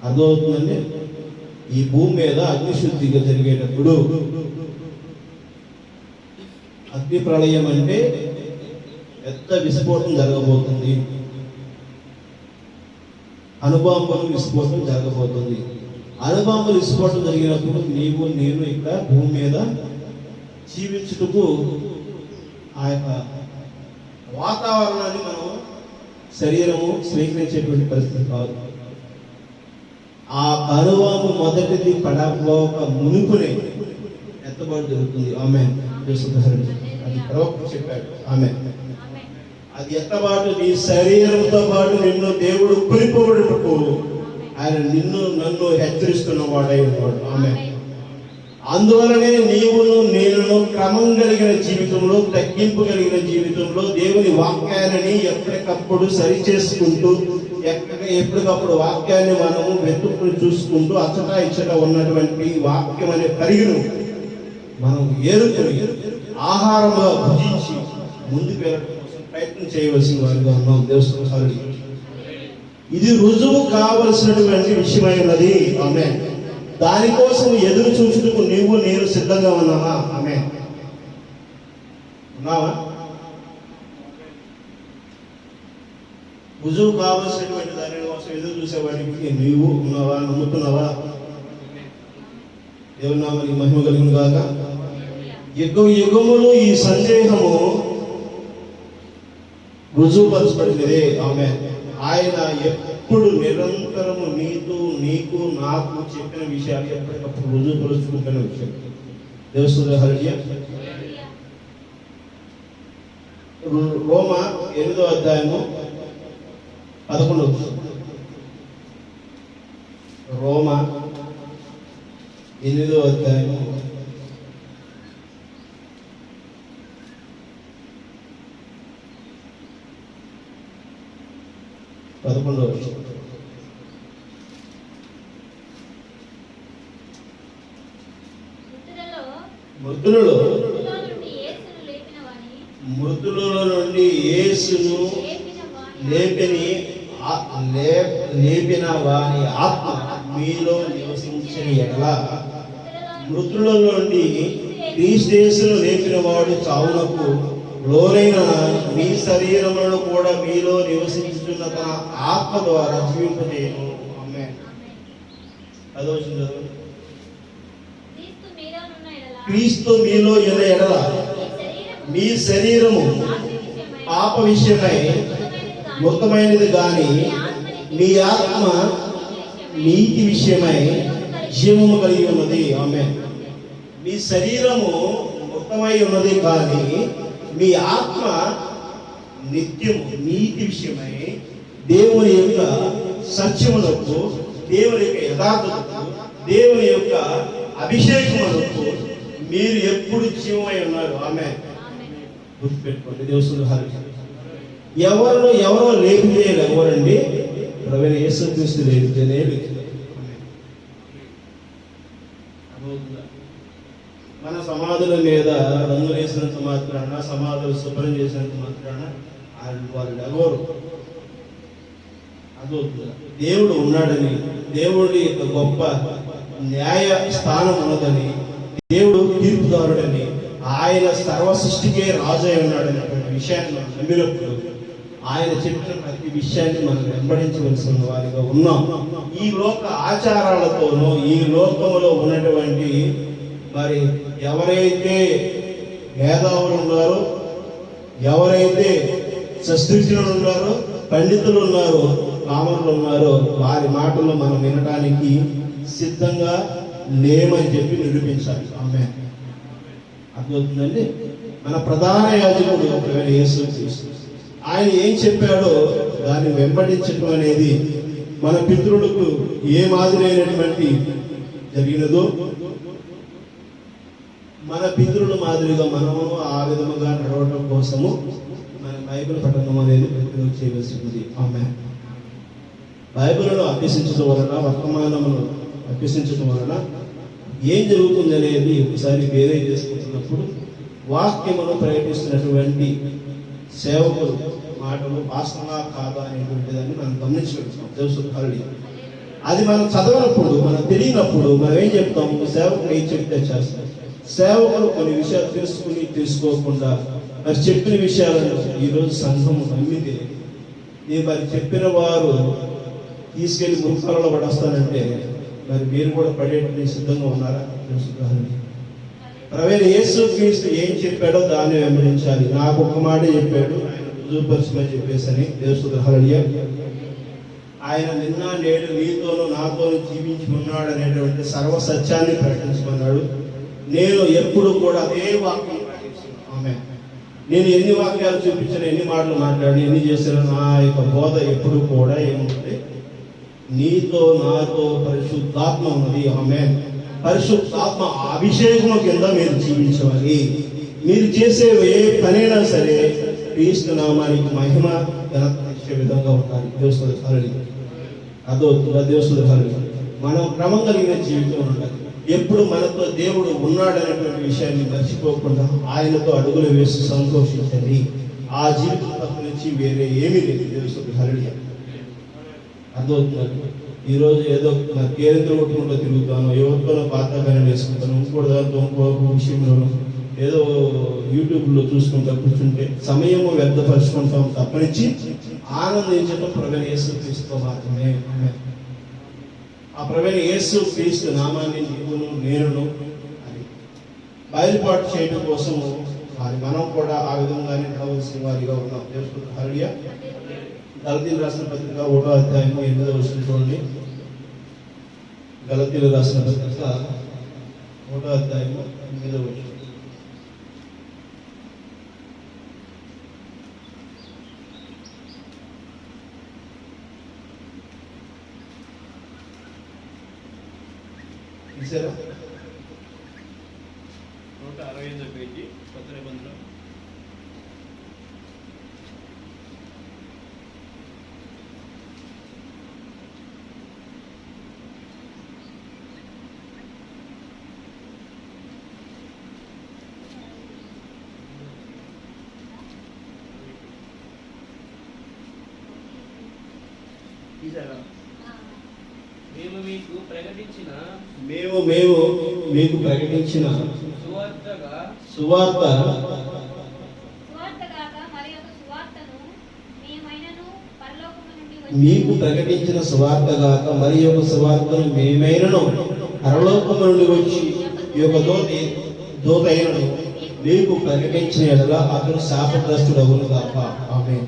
అర్థమవుతుందండి. ఈ భూమి మీద అగ్నిశుద్ధిగా జరిగేటప్పుడు అగ్ని ప్రళయం అంటే పెద్ద విస్ఫోటం జరగబోతుంది, అణుబాంబులు విస్ఫోటం జరగబోతుంది. అణుబాంబులు విస్ఫోటం జరిగినప్పుడు నీవు నేను ఇక్కడ భూమి మీద జీవించుటకు ఆ యొక్క వాతావరణాన్ని మనం శరీరము స్వీకరించేటువంటి పరిస్థితి కాదు. ఆ అణుబాంబు మొదటిది పడబోక మునుపునే ఎత్తబడి జరుగుతుంది. ఆమె అది ప్రవక్త చెప్పాడు. ఆమె అది ఎత్తబాటు నీ శరీరంతో పాటు నిన్ను దేవుడు కొనిపోబడుటకు ఆయన నిన్ను నన్ను హెచ్చరిస్తున్న వాడై ఉన్నాడు. ఆమె అందువలనే నీవును నేను క్రమం కలిగిన జీవితంలో, తగ్గింపు కలిగిన జీవితంలో దేవుని వాక్యాన్ని ఎప్పటికప్పుడు సరి చేసుకుంటూ ఎప్పటికప్పుడు వాక్యాన్ని మనము వెతుక్కుని చూసుకుంటూ అచ్చట ఇచ్చట ఉన్నటువంటి వాక్యం అనే పరిగెను మనం ఏరుకొని ఆహారంగా భుజించి ముందుకు వెళ్ళడం కోసం ప్రయత్నం చేయవలసిన వారిగా ఉన్నాం. దేవస్థానాలు ఇది రుజువు కావలసినటువంటి విషయమై ఉన్నది. ఆమె దానికోసం ఎదురు చూసుటకు నీవు నేను సిద్ధంగా ఉన్నావా? ఆమె ఉన్నావా? రుజువు కావలసినటువంటి దాని కోసం ఎదురు చూసేవాడికి నీవు ఉన్నావా? నమ్ముతున్నావా? దేవుని నామమునకు మహిమ కలుగును గాక. యుగ యుగములు ఈ సందేహము రుజువుపరచబడినదే. ఆమె ఆయన ఎప్పుడు నిరంతరము నీకు నాకు చెప్పిన విషయాలు ఎప్పటికప్పుడు రుజువుపరుచుకుంటున్న విషయం. దేవస్థాన హల్లెలూయా. రోమా 8వ అధ్యాయము 11వ వచనం. రోమా 8వ అధ్యాయము 11వ వచనం. మృతులలో నుండి యేసును లేపిన వాని ఆత్మ మీలో నివసించిన ఎడల, మృతుల నుండి క్రీస్తును లేపిన వాడు చావునకు లోనైన మీ శరీరములను కూడా మీలో నివసించుతున్న తన ఆత్మ ద్వారా జీవింపజేయను. ఆమేన్. క్రీస్తు మీలో ఉన్న ఎడల మీ శరీరము పాప విషయమై మృతమైనది గాని మీ ఆత్మ నీతి విషయమై జీవము కలిగి ఉన్నది. ఆమేన్. మీ శరీరము మృతమై ఉన్నది కానీ మీ ఆత్మ నిత్యము నీతి విషయమై దేవుని యొక్క సత్యములకు, దేవుని యొక్క యథార్థతకు, దేవుని యొక్క అభిషేకములకు మీరు ఎప్పుడు జీవమై ఉన్నారు. ఆమె గుర్తుపెట్టుకోండి. దేవస్థానం ఎవరో లేపితే ఎవరండి? ప్రభువైన యేసుక్రీస్తు లేపితేనే లేచి. మన సమాధుల మీద రంగులు వేసినంత మాత్రాన, సమాధులు శుభ్రం చేసినంత మాత్రాన వాళ్ళు ఎవరు? అదవుతుందా? దేవుడు ఉన్నాడని, దేవుడి యొక్క గొప్ప న్యాయ స్థానం ఉన్నదని, దేవుడు తీర్పుదారుడని, ఆయన సర్వ సృష్టికే రాజు అయి ఉన్నాడనేటువంటి విషయాన్ని మనం నమ్మినప్పుడు ఆయన చెప్పిన ప్రతి విషయాన్ని మనం వెంబడించవలసిన వారిగా ఉన్నాం. ఈ లోక ఆచారాలతోనూ, ఈ లోకంలో ఉన్నటువంటి మరి ఎవరైతే మేధావులు ఉన్నారో, ఎవరైతే శస్త్రజ్ఞులు ఉన్నారో, పండితులు ఉన్నారో, కామరులు ఉన్నారో, వారి మాటలు మనం వినడానికి సిద్ధంగా లేమని చెప్పి నిరూపించాలి. ఆమేన్. అర్థమవుతుందండి? మన ప్రధాన యాజకుడు యేసుక్రీస్తు ఆయన ఏం చెప్పాడో దాన్ని వెంబడించడం అనేది మన పితరులకు ఏ మాదిరైనటువంటి జరిగినదో మన పితరుల మాదిరిగా మనము ఆ విధముగా నడవడం కోసము మన బైబిల్ పఠనం అనేది ప్రతిరోజు చేయవలసి ఉంది. ఆమేన్. బైబిల్లో అభ్యసించడం వలన, వర్తమానమును అభ్యసించడం వలన ఏం జరుగుతుంది అనేది ఒకసారి వేరే చేసుకుంటున్నప్పుడు వాక్యమును ప్రకటిస్తున్నటువంటి సేవకులు మాటలు వాస్తవంగా కాదా అనేటువంటి దాన్ని మనం గమనించగలుగుతాం. తెలుసుకోవాలి. అది మనం చదవనప్పుడు, మనం తెలియనప్పుడు మనం ఏం చెప్తాం? సేవకుడు ఏం చెప్తే చేస్తాం. సేవకులు కొన్ని విషయాలు తెలుసుకోకుండా మరి చెప్పిన విషయాలను ఈరోజు సంఘం నమ్మితే మరి చెప్పిన వారు తీసుకెళ్లి ముఖాలలో పడేస్తానంటే మరి మీరు కూడా పడేటువంటి సిద్ధంగా ఉన్నారా? ప్రవీణ యేసు క్రీస్తు ఏం చెప్పాడో దాన్ని వెంబడించాలి. నాకు ఒక మాట చెప్పాడు, ఆయన రుజువుపరచమని చెప్పేసని దేవుడు హల్లెలూయా. ఆయన నిన్న నేడు నీతోనూ నాతోనూ జీవించి ఉన్నాడు అనేటువంటి సర్వ సత్యాన్ని ప్రకటించమన్నాడు. నేను ఎప్పుడు కూడా అదే వాక్యం ప్రకటిస్తున్నాను. ఆమేన్. నేను ఎన్ని వాక్యాలు చూపించాను, ఎన్ని మాటలు మాట్లాడి ఎన్ని చేశాను, నా యొక్క బోధ ఎప్పుడు కూడా ఏముంటుంది, నీతో నాతో పరిశుద్ధాత్మ ఉన్నది. ఆమేన్. పరిశుద్ధాత్మ అభిషేకం కింద మీరు జీవించాలి. మీరు చేసే ఏ పనైనా సరే క్రీస్తు నామానికి మహిమ ఘనత ఇచ్చే విధంగా ఉండాలి. దేవుడు హల్లెలూయా. అదొద్దుగా దేవుడు హల్లెలూయా. మనం క్రమం కలిగిన జీవితం ఉండాలి. ఎప్పుడు మనతో దేవుడు ఉన్నాడనేటువంటి విషయాన్ని మర్చిపోకుండా ఆయనతో అడుగులు వేసి సంతోషించండి. ఆ జీవితం తప్ప నుంచి వేరే ఏమీ లేదు. దేవుడు హల్లెలూయా. అర్థమవుతుంది. ఈరోజు ఏదో కేంద్ర కొట్టుకుంటూ తిరుగుతాను, ఎవరితోనో పాతగానే వేసుకుంటాను, ఇంకోటి దాంతో ఇంకో విషయంలోనూ ఏదో యూట్యూబ్లో చూసుకుంటా కూర్చుంటే సమయము వ్యర్థపరుచుకుంటాం తప్పనించి ఆనందించడం ప్రవీణ యేసు క్రీస్తు మాత్రమే. ఆ ప్రవీణ యేసు క్రీస్తు నామాన్ని నీవును నేనును అని బయలుపాటు చేయడం కోసము మరి మనం కూడా ఆ విధంగానే కావాల్సిన వారిగా ఉన్నాం. దేవుడు హల్లెలూయా. గలతీయులకు రాసిన పత్రిక 1వ అధ్యాయము 8వ వచనం చూడండి. గలతీయులకు రాసిన పత్రిక 1వ అధ్యాయము 8వ వచనం. చూసారా? 168 పేజీ కొత్త నిబంధన. మేము మీకు ప్రకటించిన సువార్త మీకు ప్రకటించిన సువార్త గాక మరి ఒక సువార్తను మేమైనను పరలోకము నుండి వచ్చి ఈ యొక్క దూత అయినను మీకు ప్రకటించిన ఎడల అతను శాపగ్రస్తుడగును గాక. ఆమేన్.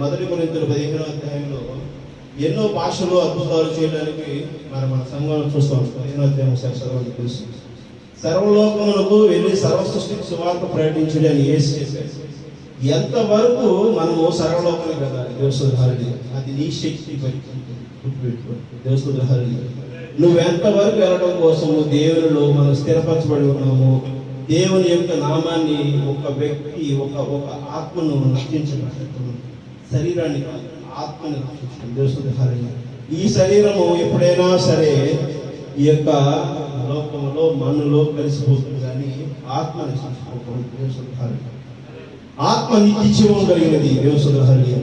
మొదటి కొరింథీయుల 15వ అధ్యాయంలో ఎన్నో భాషలో అద్భుతాలు చేయడానికి మన సంఘంలో చూస్తాం. 15వ అధ్యాయం ఒకసారి చదవండి. తెలుసు సర్వలోకమునకు వెళ్ళి సర్వ సృష్టికి సువార్త ప్రకటించుడి అని యేసు చెప్పాడు. ఎంతవరకు మనము సర్వలోకానికి వెళ్ళాలి? దేవుడు హల్లెలూయా. అది నీ శక్తి పై దేవుడు హల్లెలూయా. నువ్వెంతవరకు వెళ్ళడం కోసము దేవునిలో మనం స్థిరపరచబడి ఉన్నాము. దేవుని యొక్క నామాన్ని ఒక వ్యక్తి ఒక ఆత్మను రక్షించడం, శరీరాన్ని ఆత్మని రక్షించడం. దేవుడు హల్లెలూయా. ఈ శరీరము ఎప్పుడైనా సరే ఈ యొక్క లోకంలో మన్నులో కలిసిపోతుంది, కానీ ఆత్మ నశించిపోకూడదు. దేవుడు హల్లెలూయా. ఆత్మ నిత్య జీవం కలిగినది. దేవుడు హల్లెలూయా.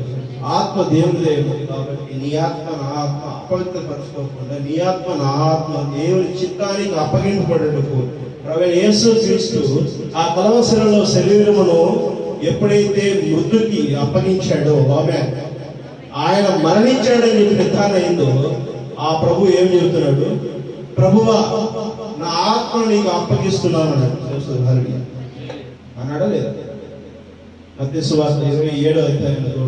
ఆత్మ దేవునిదే కాబట్టి నీ ఆత్మ నా ఆత్మ అపవిత్రపరచుకోకుండా నీ ఆత్మ నా ఆత్మ దేవుని చిత్తానికి అప్పగింపబడటకు ప్రవీణ యేసు క్రీస్తు ఆ కలవసరలో శరీరమును ఎప్పుడైతే మృతుకి అప్పగించాడో, ఆమేన్, ఆయన మరణించాడని చెప్పి నిర్ధారణ అయిందో, ఆ ప్రభు ఏం చెబుతున్నాడు? ప్రభువా నా ఆత్మను నీకు అప్పగిస్తున్నాను అన్నాడు. అన్నాడా లేదా? మత్తయి సువార్త 27వ అధ్యాయంలో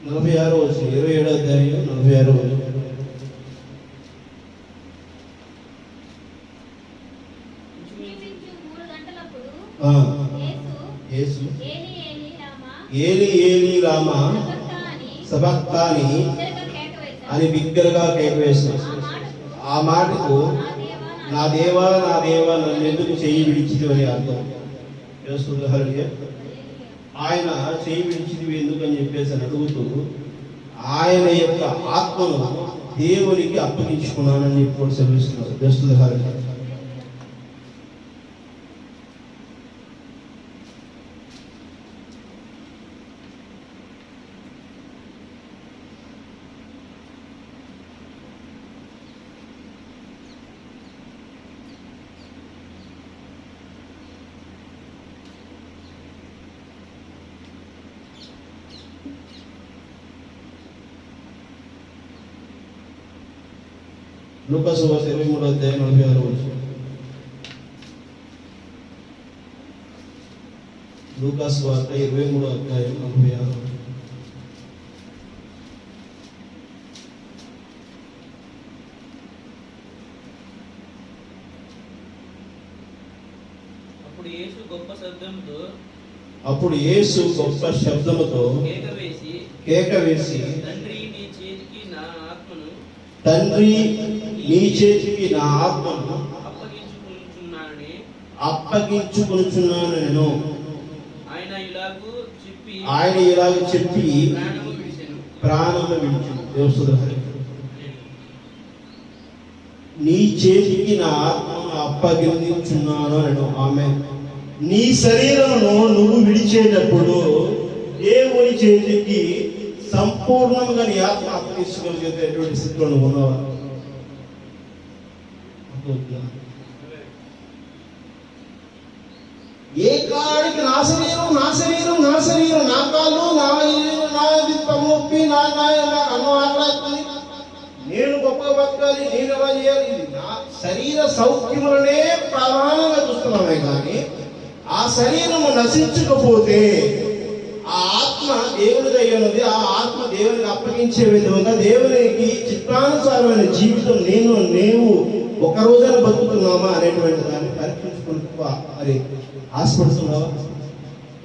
46వ వచనం, 27వ అధ్యాయం 46వ వచనం. ఇంచుమించు 3 గంటలప్పుడు యేసు ఏలీ ఏలీ లామా ఏలి ఏలి లామా సబక్తాని సబక్తాని బిగ్గరగా కేక వేశాడు. అని బిగ్గరగా కేక వేశాడు. ఆ మాటకు నా దేవా నా దేవా నన్ను ఎందుకు చెయ్యి విడిచితివి అని అర్థం. ఆయన చెయ్యి విడిచితివి ఎందుకని చెప్పేసి అని అడుగుతూ ఆయన యొక్క ఆత్మను దేవునికి అప్పగించుకున్నానని చెప్పి సెలవిస్తున్నారు. దస్తులహారి లూకాసు వార్త 23వ అధ్యాయం 46వ వచనం. లూకాసు వార్త 23వ అధ్యాయం 46వ వచనం. అప్పుడు యేసు గొప్ప శబ్దంతో కేక వేసి తండ్రి నీ చేతికి నా ఆత్మను అప్పగించుకొనుచున్నాను నేను. ఆయన ఇలాగ చెప్పి ప్రాణము విడిచెను. నీ చేతికి నా ఆత్మను అప్పగించున్నాను నేను. ఆమె నీ శరీరమును నువ్వు విడిచేటప్పుడు దేవుని చేతికి సంపూర్ణంగా నీ ఆత్మ అప్పగించుకోగలిగేటటువంటి స్థితిలో నువ్వు ఉన్నావా? ఏ కాడికి నా శరీరం నా శరీరం నా శరీరం నా కాళ్ళు నా నొప్పి నా మాట్లాడుతుంది, నేను గొప్పగా బతకాలి, నేను ఎలా చేయాలి, ఇది నా శరీర సౌఖ్యములనే ప్రధానంగా చూస్తున్నామే. కానీ ఆ శరీరము నశించకపోతే ఆ ఆత్మ దేవునిదై ఉన్నది. ఆ ఆత్మ దేవునికి అప్పగించే విధంగా దేవునికి చిత్తానుసారమైన జీవితం నీవు ఒక రోజున బతుకుతున్నామా అనేటువంటి దాన్ని పరీక్షించుకుంటూ మరి ఆశపడుతున్నావా?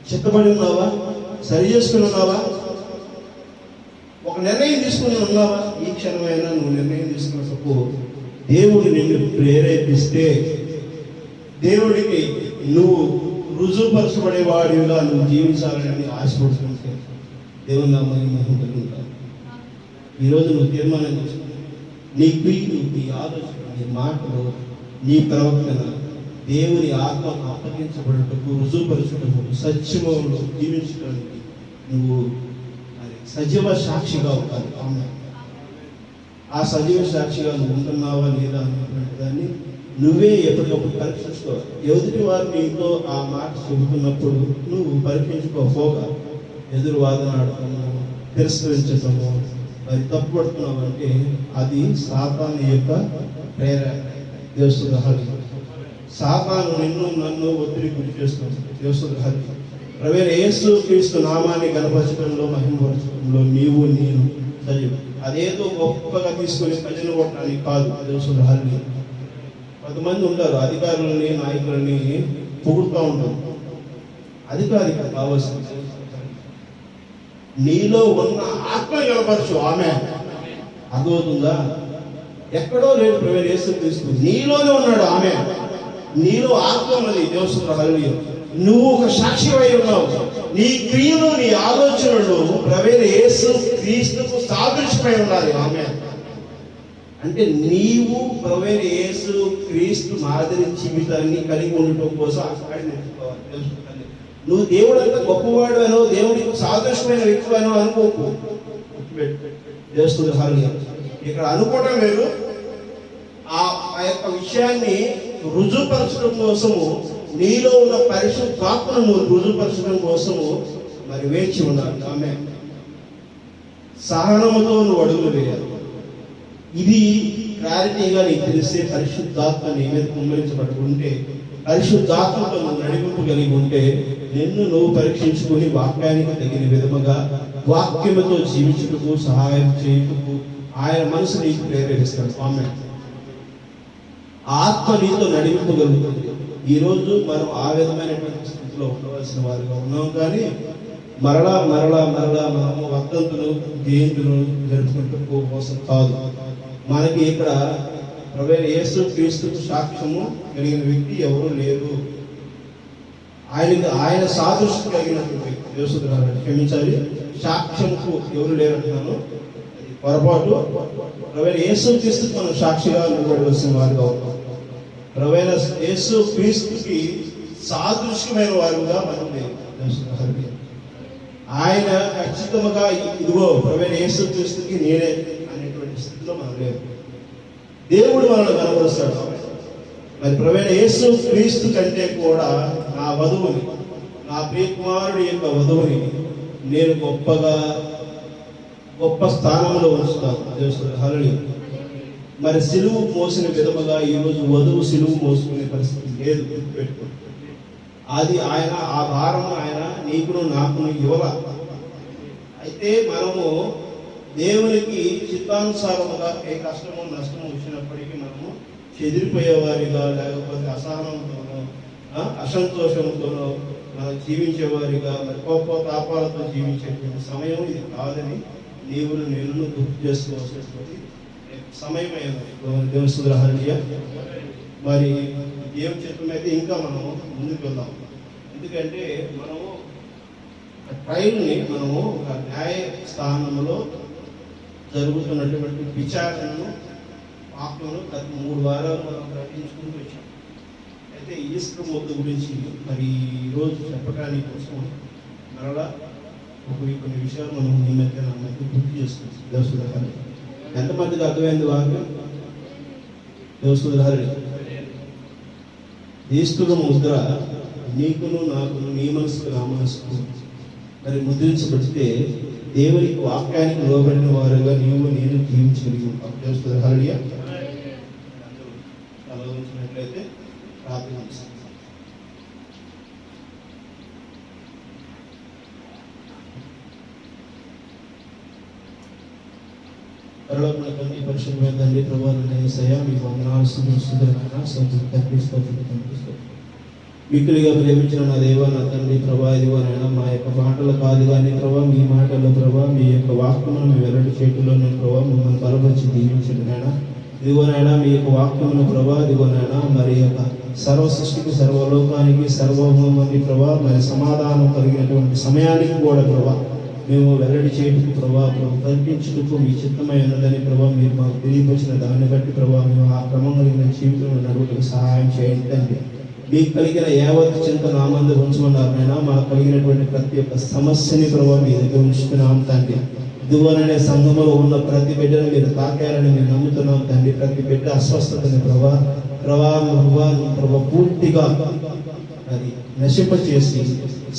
చిత్తపడి ఉన్నావా? సరి చేసుకుని ఉన్నావా? ఒక నిర్ణయం తీసుకుని ఉన్నావా? ఈ క్షణమైనా నువ్వు నిర్ణయం తీసుకున్నప్పుడు దేవుడు నిన్ను ప్రేరేపిస్తే దేవుడికి నువ్వు రుజువుపరచబడేవాడిగా నువ్వు జీవించాలని ఆశపడుతుంటే దేవుని నామాన్ని మహిమ కలుగుతావు. ఈరోజు నువ్వు తీర్మానం చేసుకుని నీ క్రియలు, నీ ఆలోచన, నీ మాటలు, నీ ప్రవర్తన దేవుని ఆత్మకు అప్పగించబడటకు, రుజువుపరచటకు, సత్యములో జీవించడానికి నువ్వు సజీవ సాక్షిగా ఉండాలి. ఆమె ఆ సజీవ సాక్షిగా నువ్వు ఉంటున్నావా లేదా అనేటువంటి దాన్ని నువ్వే ఎప్పటికప్పుడు పరీక్షించుకోవాలి. ఎదుటి వారు నీతో ఆ మాట చెబుతున్నప్పుడు నువ్వు పరీక్షించుకోపోగా ఎదురు వాదనాడటము, తిరస్కరించటము, మరి తప్పుపడుతున్నావు అంటే అది సాతాను యొక్క ప్రేరణ. దేవసుగ్రహాలు సాతాను నిన్ను నన్ను ఒత్తిడి గురి చేస్తుంది. దేవసుగ్రహాలు ప్రవేణ యేసు క్రీస్తు నామాన్ని గణపరచడంలో, మహిమపరచడంలో నీవు నేను సజీవం. అదేదో గొప్పగా తీసుకొని ప్రజలు కొట్టడానికి కాదు. దేవసుగ్రహాలు కొంతమంది ఉంటారు, అధికారులని నాయకులని పొగుడుతూ ఉంటారు. అధికారికి కావాల్సింది నీలో ఉన్న ఆత్మ గణపరచు. ఆమె అర్థమవుతుందా? ఎక్కడో లేడు ప్రవేణ యేసు క్రీస్తు, నీలోనే ఉన్నాడు. ఆమె నీలో ఆత్మ ఉన్నది. దేవసుగ్రహాలు నువ్వు ఒక సాక్షివై ఉన్నావు. నీ క్రియలు, నీ ఆలోచనలు ప్రవేణ యేసు క్రీస్తుకు సాదృశ్యమై ఉండాలి. ఆమె అంటే నీవు ప్రవేణ యేసు క్రీస్తు మాదిరి జీవితాన్ని కలిగి ఉండటం కోసం అక్కడ నేర్చుకోవాలి. నువ్వు దేవుడు అంత గొప్పవాడు అనో, దేవుడికి సాదృశ్యమైన వ్యక్తి అనో అనుకోకు. దేవస్తులు ఇక్కడ అనుకోవడం వేరు. ఆ యొక్క విషయాన్ని రుజువుపరచడం కోసము, నీలో ఉన్న పరిశుద్ధాత్మను రుజువుపరచడం కోసము మరి వేచి ఉండాలి. ఆమె సహనముతో నువ్వు అడుగులు వేయాలి. ఇది క్లారిటీగా నీకు తెలిస్తే, పరిశుద్ధాత్మ నీ మీద కుమ్మరించబడుకుంటే, పరిశుద్ధాత్మతో నువ్వు నడిపింపు కలిగి ఉంటే, నిన్ను నువ్వు పరీక్షించుకుని వాక్యానికి తగిన విధముగా వాక్యముతో జీవించుటకు సహాయం చేయుటకు ఆయన మనసు నీకు ప్రేరేపిస్తాడు. కామెంట్ ఆత్మ నీతో నడిపింపగలుగుతుంది. ఈరోజు మనం ఆ విధమైనటువంటి స్థితిలో ఉండవలసిన వారిగా ఉన్నాం, కానీ మరలా మనము వర్ధంతులు జయంతులు జరుపుకుంటూ కోసం కాదు. మనకి ఇక్కడ ప్రభువైన యేసు క్రీస్తుకు సాక్ష్యము కలిగిన వ్యక్తి ఎవరు లేరు. ఆయన సాదృశ్యం కలిగినటువంటి వ్యక్తి క్షమించాలి, సాక్ష్యంకు ఎవరు లేరు అంటున్నాను, పొరపాటు. ప్రభువైన యేసు క్రీస్తుకు మనం సాక్షిగా నిలబడవలసిన వారుగా ఉన్నాం. ప్రభువైన యేసు క్రీస్తుకి సాదృశ్యమైన వారుగా మనం లేదు. ఆయన ఖచ్చితంగా ఇదిగో ప్రభువైన యేసు క్రీస్తుకి నేనే అనేటువంటి స్థితిలో మనం లేదు. దేవుడు మనల్ని కనబరుస్తాడు. మరి ప్రభువైన యేసు క్రీస్తు కంటే కూడా నా వధువుని, నా ప్రియకుమారుడి యొక్క వధువుని నేను గొప్ప స్థానంలో ఉంచుతాను. హల్లెలూయా. మరి సిలువు మోసిన విధముగా ఈరోజు వధువు సిలువు మోసుకునే పరిస్థితి లేదు. పెట్టుకో, అది ఆయన ఆ భారం ఆయన నీకును నాకును ఇవ్వాల. అయితే మనము దేవునికి చిత్తానుసారముగా ఏ కష్టము నష్టము వచ్చినప్పటికీ మనము చెదిరిపోయేవారిగా, లేకపోతే అసహనంతోనో అసంతోషంతోనో మనం జీవించేవారిగా, మరి కోప తాపాలతో జీవించేటువంటి సమయం ఇది కాదని నేను గుర్తు చేసుకోవాల్సినటువంటి సమయం అయింది. దేవుని హల్లెలూయా. మరి దేవుని చిత్తమైతే ఇంకా మనము ముందుకు వెళ్దాం. ఎందుకంటే మనము ట్రయల్ని మనము ఒక న్యాయ స్థానంలో జరుగుతున్నటువంటి విచారణను ఆత్మను గత 3 వారాలు మనం ప్రకటించుకుంటూ వచ్చాం. అయితే ఈస్టర్ మొద్దు గురించి మరి ఈరోజు చెప్పడానికి కోసం మరలా కొన్ని విషయాలు మనం ఈ మధ్య గుర్తు చేస్తున్నాం. దేవసుధారి ఎంతమందికి అర్థమైంది వాక్యం? దేవసుధారి ఈస్టర్ ముద్ర నీకును నాకును, నీ మనసుకు నా మనసుకు మరి ముద్రించబడితే దేవునికి వాక్యానికి లోబడిన వారుగా నీవు నేను జీవించగలిగి ఉంటాం. దేవసుధారి హల్లెలూయా. ఆలోచించినట్లయితే ప్రార్థన చేస్తాం. పరలోకమున తండ్రి, పరిశుద్ధమైన తండ్రి, ప్రభువైన యేసయ్యా, మీకు వందనాలు స్తుతులైనా స్తోత్రం కనిపిస్తూ మిక్కులుగా ప్రేమించిన నా దేవా, నా తండ్రి, ప్రభా, ఇదిగోనైనా మా యొక్క మాటలు కాదు కానీ ప్రభా, మీ మాటల్లో ప్రభా, మీ యొక్క వాక్యమును మీ వెల్లడి చేతుల్లోనే ప్రభా మిమ్మల్ని బలపరిచి దీవించండి నాయన. ఇదిగోనైనా మీ యొక్క వాక్యమును ప్రభా, ఇదిగోనైనా మరి యొక్క సర్వ సృష్టికి, సర్వలోకానికి, సర్వభౌమానికి ప్రభా, మరి సమాధానం కలిగినటువంటి సమయానికి కూడా ప్రభా మేము వెల్లడి చేయటకు ప్రభా కల్పించుటకు మీ చిత్తమై ఉన్నదని ప్రభా మీరు మాకు తెలియపరిచిన దాన్ని బట్టి ప్రభా మేము ఆ క్రమం కలిగిన జీవితంలో నడుపుటకు సహాయం చేయండి తండ్రి. మీకు కలిగిన యావత్ చింత నా మందు ఉంచమన్నారైనా మాకు కలిగినటువంటి ప్రతి ఒక్క సమస్యని ప్రభావ మీ దగ్గర ఉంచుతున్నాం తండ్రి. ఇదిగోననే సంఘంలో ఉన్న ప్రతి బిడ్డను మీరు తాకారని మేము నమ్ముతున్నాం తండ్రి. ప్రతి బిడ్డ అస్వస్థతని ప్రభా పూర్తిగా అది నశింపచేసి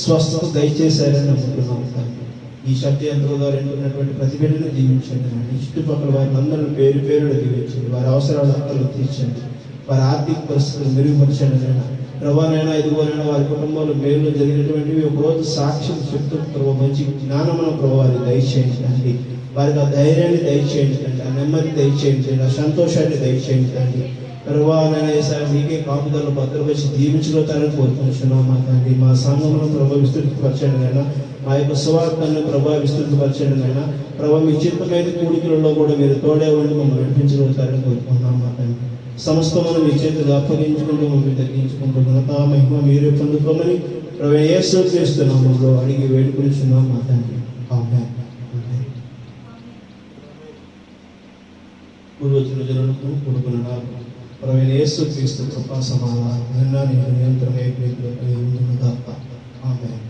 స్వస్థత దయచేశారని నమ్ముతున్నాం తండ్రి. ఈ శక్తి యంత్రం ద్వారా ఎంటున్నటువంటి ప్రతి బిడ్డను దీవించండి. చుట్టుపక్కల వారిని అందరూ పేరు పేరును దీవించండి. వారి అవసరాలు అక్కలు తీర్చండి. వారి ఆర్థిక పరిస్థితులు మెరుగుపరచండి నైనా. ప్రభానైనా ఇదిగోనైనా వారి కుటుంబంలో మేలు జరిగినటువంటివి ఒకరోజు సాక్ష్యం చెప్తూ ప్రభావ మంచి జ్ఞానమును ప్రభావాన్ని దయచేయండి తండ్రి. వారికి ఆ ధైర్యాన్ని దయచేయండి తండ్రి, ఆ నెమ్మది దయచేయండి, ఆ సంతోషాన్ని దయచేయండి తండ్రి. ప్రభావైనా ఈసారి మీకే కాపుదలను భద్రపరిచి దీవించుకోతారని కోరుకుంటున్నాం మా తండ్రి. మా సంఘమును ప్రభావ విస్తృతపరచండి నైనా. మా యొక్క సువార్తను ప్రభావ విస్తృతపరచండి నైనా. ప్రభావ మీ చిత్తమైన కూడికలలో కూడా మీరు తోడే ఉండి మమ్మల్ని నడిపించగలుగుతారని కోరుకుంటున్నాం మా తండ్రి. సమస్తమును మీ చేతులు అప్పగించుకుంటూ మమ్మల్ని తగ్గించుకుంటూ ఘనత మహిమ మీరే పొందుకోమని ప్రభువైన యేసు క్రీస్తు నామములో అడిగి వేడుకొనిచున్నాం మా తండ్రి. ఆమేన్. పూర్వజనులకు కొడుకున్న నాకు ప్రభువైన యేసు క్రీస్తు కృపా సమాధానం నిరంతరం ఉండును గాక. ఆమేన్.